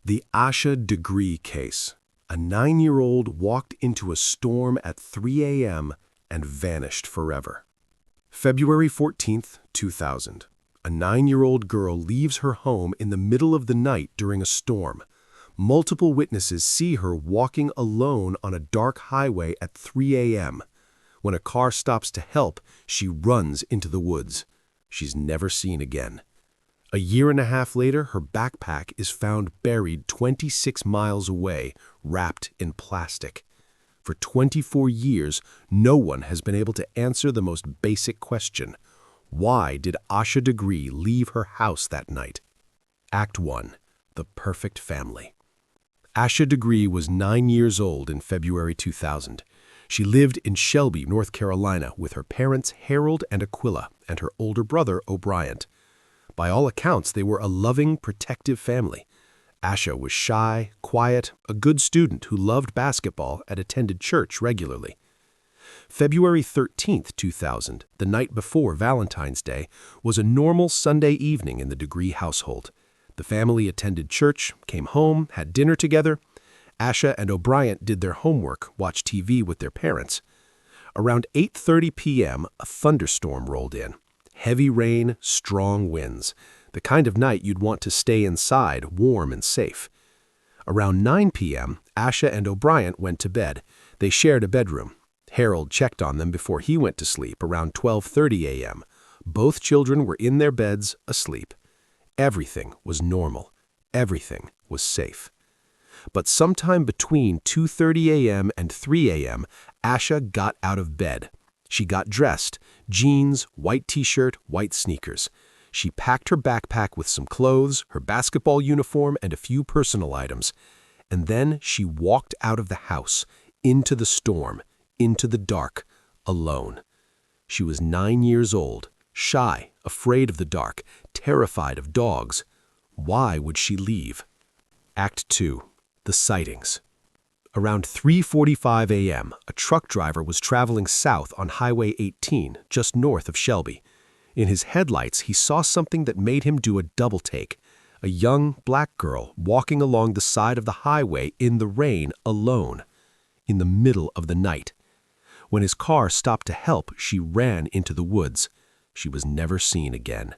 The Asha Degree case. A 9-year-old walked into a storm at 3 a.m. and vanished forever. February 14, 2000. A 9-year-old girl leaves her home in the middle of the night during a storm. Multiple witnesses see her walking alone on a dark highway at 3 a.m. When a car stops to help, she runs into the woods. She's never seen again. A year and a half later, her backpack is found buried 26 miles away, wrapped in plastic. For 24 years, no one has been able to answer the most basic question. Why did Asha Degree leave her house that night? Act 1. The Perfect Family. Asha Degree was 9 years old in February 2000. She lived in Shelby, North Carolina, with her parents Harold and Iquilla and her older brother O'Brien. By all accounts, they were a loving, protective family. Asha was shy, quiet, a good student who loved basketball and attended church regularly. February 13, 2000, the night before Valentine's Day, was a normal Sunday evening in the Degree household. The family attended church, came home, had dinner together. Asha and O'Brien did their homework, watched TV with their parents. Around 8:30 p.m., a thunderstorm rolled in. Heavy rain, strong winds. The kind of night you'd want to stay inside, warm and safe. Around 9 p.m., Asha and O'Brien went to bed. They shared a bedroom. Harold checked on them before he went to sleep around 12:30 a.m. Both children were in their beds, asleep. Everything was normal. Everything was safe. But sometime between 2:30 a.m. and 3 a.m., Asha got out of bed. She got dressed, jeans, white t-shirt, white sneakers. She packed her backpack with some clothes, her basketball uniform, and a few personal items. And then she walked out of the house, into the storm, into the dark, alone. She was 9 years old, shy, afraid of the dark, terrified of dogs. Why would she leave? Act 2. The sightings. Around 3:45 a.m., a truck driver was traveling south on Highway 18, just north of Shelby. In his headlights, he saw something that made him do a double take. A young black girl walking along the side of the highway in the rain alone, in the middle of the night. When his car stopped to help, she ran into the woods. She was never seen again.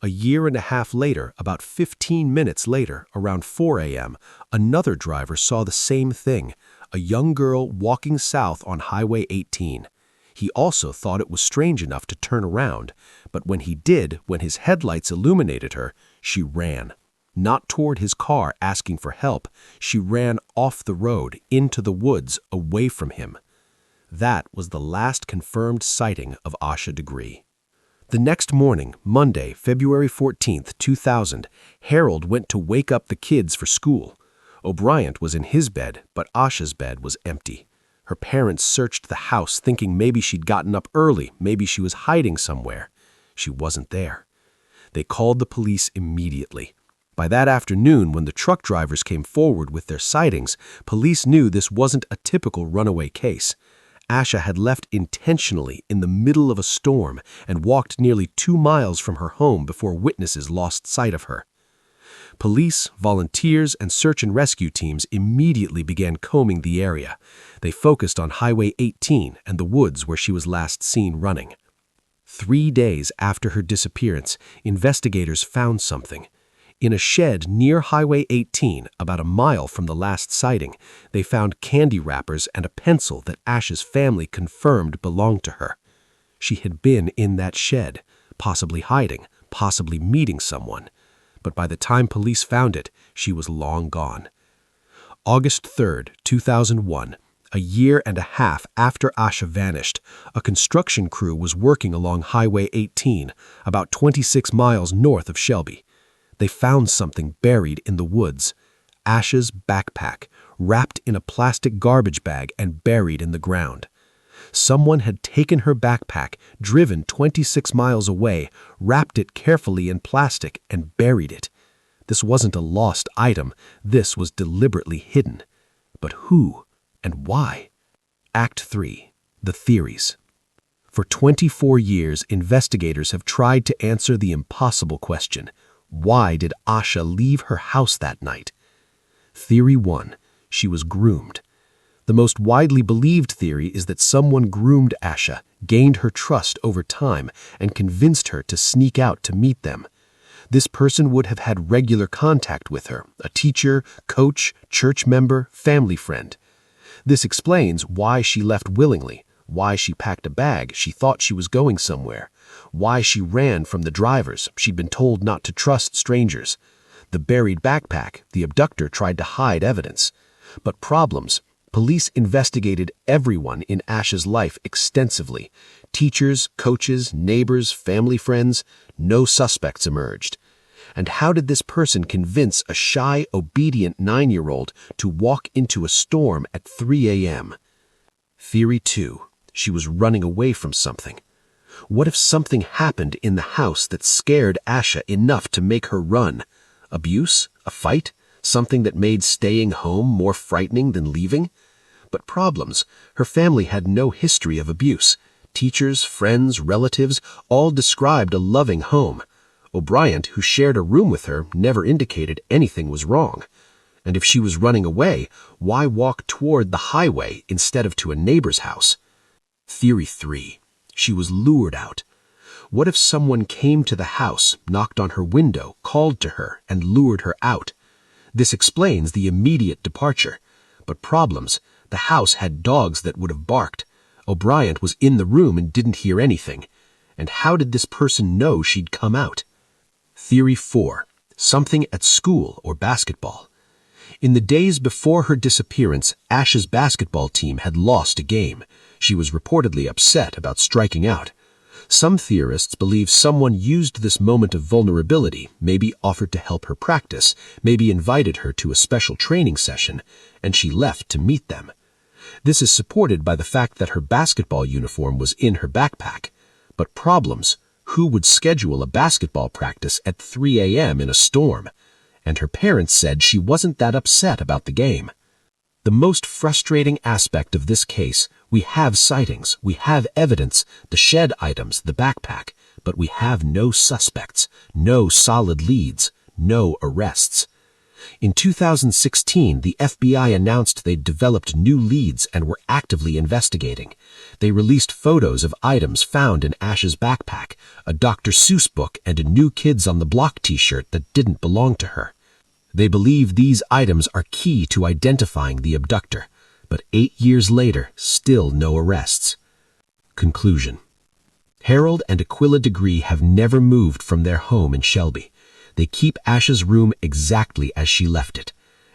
A year and a half later, about 15 minutes later, around 4 a.m., another driver saw the same thing, a young girl walking south on Highway 18. He also thought it was strange enough to turn around, but when he did, when his headlights illuminated her, she ran. Not toward his car asking for help, she ran off the road, into the woods, away from him. That was the last confirmed sighting of Asha Degree. The next morning, Monday, February 14, 2000, Harold went to wake up the kids for school. O'Brien was in his bed, but Asha's bed was empty. Her parents searched the house thinking maybe she'd gotten up early, maybe she was hiding somewhere. She wasn't there. They called the police immediately. By that afternoon, when the truck drivers came forward with their sightings, police knew this wasn't a typical runaway case. Asha had left intentionally in the middle of a storm and walked nearly 2 miles from her home before witnesses lost sight of her. Police, volunteers, and search and rescue teams immediately began combing the area. They focused on Highway 18 and the woods where she was last seen running. 3 days after her disappearance, investigators found something. In a shed near Highway 18, about a mile from the last sighting, they found candy wrappers and a pencil that Asha's family confirmed belonged to her. She had been in that shed, possibly hiding, possibly meeting someone. But by the time police found it, she was long gone. August 3, 2001, a year and a half after Asha vanished, a construction crew was working along Highway 18, about 26 miles north of Shelby. They found something buried in the woods, Asha's backpack, wrapped in a plastic garbage bag and buried in the ground. Someone had taken her backpack, driven 26 miles away, wrapped it carefully in plastic, and buried it. This wasn't a lost item, this was deliberately hidden. But who and why? Act 3. The Theories. For 24 years, investigators have tried to answer the impossible question. Why did Asha leave her house that night? Theory 1. She was groomed. The most widely believed theory is that someone groomed Asha, gained her trust over time, and convinced her to sneak out to meet them. This person would have had regular contact with her, a teacher, coach, church member, family friend. This explains why she left willingly, why she packed a bag she thought she was going somewhere, why she ran from the drivers she'd been told not to trust strangers. The buried backpack, the abductor tried to hide evidence. But problems. Police investigated everyone in Asha's life extensively. Teachers, coaches, neighbors, family friends. No suspects emerged. And how did this person convince a shy, obedient 9-year-old to walk into a storm at 3 a.m.? Theory 2. She was running away from something. What if something happened in the house that scared Asha enough to make her run? Abuse? A fight? Something that made staying home more frightening than leaving? But problems. Her family had no history of abuse. Teachers, friends, relatives all described a loving home. O'Brien, who shared a room with her, never indicated anything was wrong. And if she was running away, why walk toward the highway instead of to a neighbor's house? Theory 3. She was lured out. What if someone came to the house, knocked on her window, called to her, and lured her out? This explains the immediate departure. But problems. The house had dogs that would have barked. O'Brien was in the room and didn't hear anything. And how did this person know she'd come out? Theory 4. Something at school or basketball. In the days before her disappearance, Asha's basketball team had lost a game. She was reportedly upset about striking out. Some theorists believe someone used this moment of vulnerability, maybe offered to help her practice, maybe invited her to a special training session, and she left to meet them. This is supported by the fact that her basketball uniform was in her backpack. But problems. Who would schedule a basketball practice at 3 a.m. in a storm? And her parents said she wasn't that upset about the game. The most frustrating aspect of this case, we have sightings, we have evidence, the shed items, the backpack, but we have no suspects, no solid leads, no arrests. In 2016, the FBI announced they'd developed new leads and were actively investigating. They released photos of items found in Asha's backpack, a Dr. Seuss book, and a New Kids on the Block t-shirt that didn't belong to her. They believe these items are key to identifying the abductor, but 8 years later, still no arrests. Conclusion. Harold and Iquilla Degree have never moved from their home in Shelby. They keep Asha's room exactly as she left it.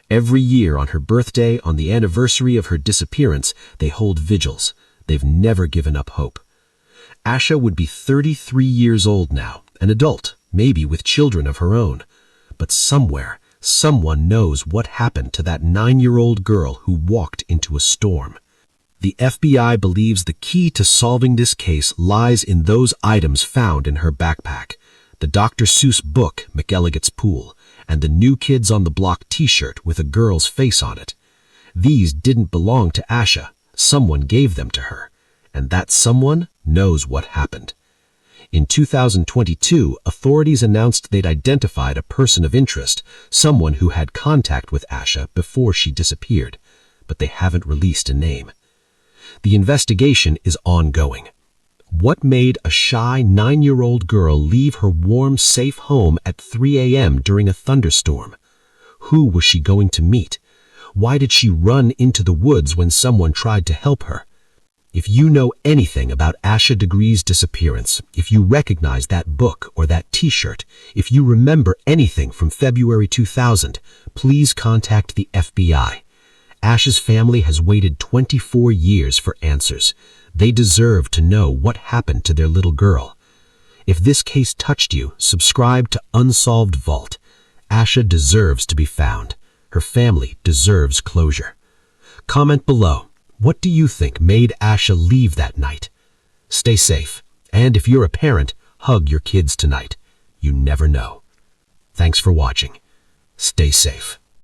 Every year on her birthday, on the anniversary of her disappearance, they hold vigils. They've never given up hope. Asha would be 33 years old now, an adult, maybe with children of her own. But somewhere, someone knows what happened to that 9-year-old girl who walked into a storm. The FBI believes the key to solving this case lies in those items found in her backpack. The Dr. Seuss book, McElligot's Pool, and the New Kids on the Block t-shirt with a girl's face on it. These didn't belong to Asha. Someone gave them to her. And that someone knows what happened. In 2022, authorities announced they'd identified a person of interest, someone who had contact with Asha before she disappeared, but they haven't released a name. The investigation is ongoing. What made a shy 9-year-old girl leave her warm, safe home at 3 a.m. during a thunderstorm? Who was she going to meet? Why did she run into the woods when someone tried to help her? If you know anything about Asha Degree's disappearance, if you recognize that book or that t-shirt, if you remember anything from February 2000, please contact the FBI. Asha's family has waited 24 years for answers. They deserve to know what happened to their little girl. If this case touched you, subscribe to Unsolved Vault. Asha deserves to be found. Her family deserves closure. Comment below. What do you think made Asha leave that night? Stay safe. And if you're a parent, hug your kids tonight. You never know. Thanks for watching. Stay safe.